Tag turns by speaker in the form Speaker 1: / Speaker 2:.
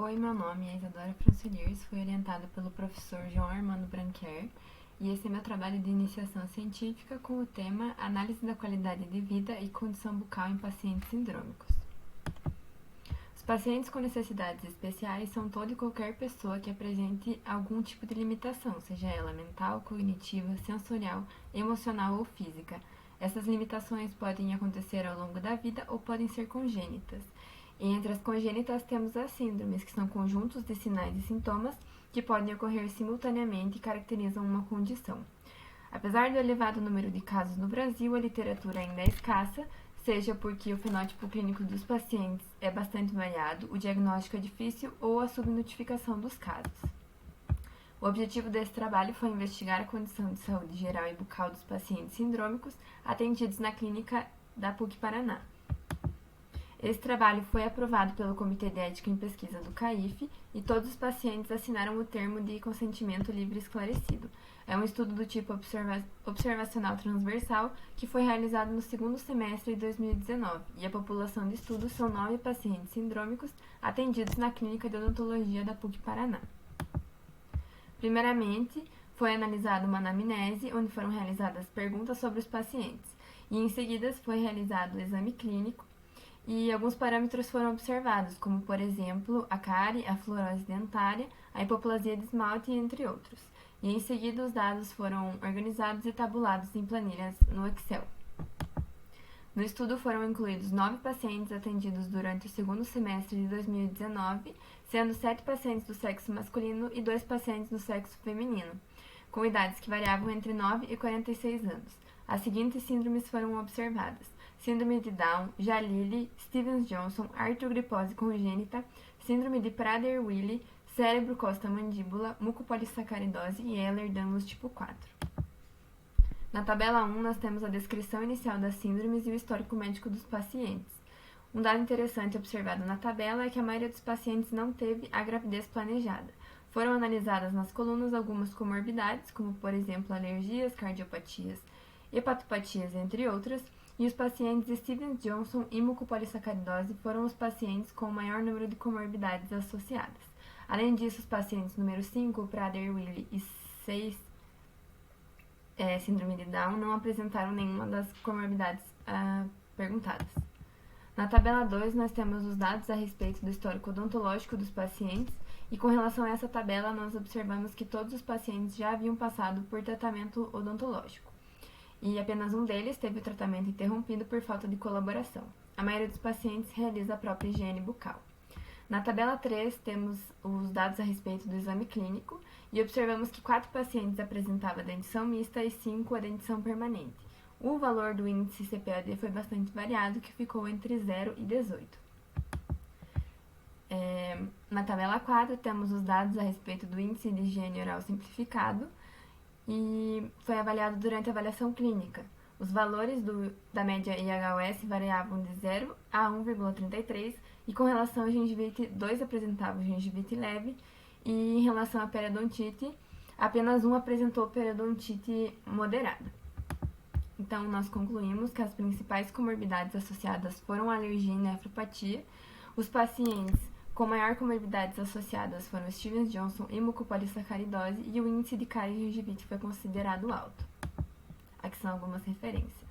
Speaker 1: Oi, meu nome é Isadora Franciliers, fui orientada pelo professor João Armando Branquer e esse é meu trabalho de iniciação científica com o tema Análise da qualidade de vida e condição bucal em pacientes sindrômicos. Os pacientes com necessidades especiais são toda e qualquer pessoa que apresente algum tipo de limitação, seja ela mental, cognitiva, sensorial, emocional ou física. Essas limitações podem acontecer ao longo da vida ou podem ser congênitas. E entre as congênitas temos as síndromes, que são conjuntos de sinais e sintomas que podem ocorrer simultaneamente e caracterizam uma condição. Apesar do elevado número de casos no Brasil, a literatura ainda é escassa, seja porque o fenótipo clínico dos pacientes é bastante variado, o diagnóstico é difícil ou a subnotificação dos casos. O objetivo desse trabalho foi investigar a condição de saúde geral e bucal dos pacientes sindrômicos atendidos na clínica da PUC-Paraná. Esse trabalho foi aprovado pelo Comitê de Ética em Pesquisa do CAIF e todos os pacientes assinaram o termo de consentimento livre e esclarecido. É um estudo do tipo observacional transversal que foi realizado no segundo semestre de 2019 e a população de estudo são 9 pacientes sindrômicos atendidos na Clínica de Odontologia da PUC-Paraná. Primeiramente, foi analisada uma anamnese, onde foram realizadas perguntas sobre os pacientes, e em seguida foi realizado o exame clínico, e alguns parâmetros foram observados, como, por exemplo, a cárie, a fluorose dentária, a hipoplasia de esmalte, entre outros. E em seguida, os dados foram organizados e tabulados em planilhas no Excel. No estudo foram incluídos 9 pacientes atendidos durante o segundo semestre de 2019, sendo 7 pacientes do sexo masculino e 2 pacientes do sexo feminino, com idades que variavam entre 9 e 46 anos. As seguintes síndromes foram observadas: síndrome de Down, Jalili, Stevens-Johnson, artrogripose congênita, síndrome de Prader-Willi, cérebro costa-mandíbula, mucopolissacaridose e Ehlers-Danlos tipo 4. Na tabela 1, nós temos a descrição inicial das síndromes e o histórico médico dos pacientes. Um dado interessante observado na tabela é que a maioria dos pacientes não teve a gravidez planejada. Foram analisadas nas colunas algumas comorbidades, como por exemplo alergias, cardiopatias, hepatopatias, entre outras, e os pacientes Stevens-Johnson e mucopolissacaridose foram os pacientes com o maior número de comorbidades associadas. Além disso, os pacientes número 5, Prader-Willi, e 6, síndrome de Down, não apresentaram nenhuma das comorbidades perguntadas. Na tabela 2, nós temos os dados a respeito do histórico odontológico dos pacientes, e com relação a essa tabela, nós observamos que todos os pacientes já haviam passado por tratamento odontológico, e apenas um deles teve o tratamento interrompido por falta de colaboração. A maioria dos pacientes realiza a própria higiene bucal. Na tabela 3, temos os dados a respeito do exame clínico e observamos que 4 pacientes apresentavam dentição mista e 5 a dentição permanente. O valor do índice CPAD foi bastante variado, que ficou entre 0 e 18. Na tabela 4, temos os dados a respeito do índice de higiene oral simplificado e foi avaliado durante a avaliação clínica. Os valores da média IHOS variavam de 0 a 1,33 e com relação à gengivite, 2 apresentavam gengivite leve e em relação à periodontite, apenas um apresentou periodontite moderada. Então, nós concluímos que as principais comorbidades associadas foram a alergia e nefropatia. Os pacientes com maior comorbidades associadas foram Stevens-Johnson e mucopolissacaridose e o índice de cárie e gengivite foi considerado alto. Aqui são algumas referências.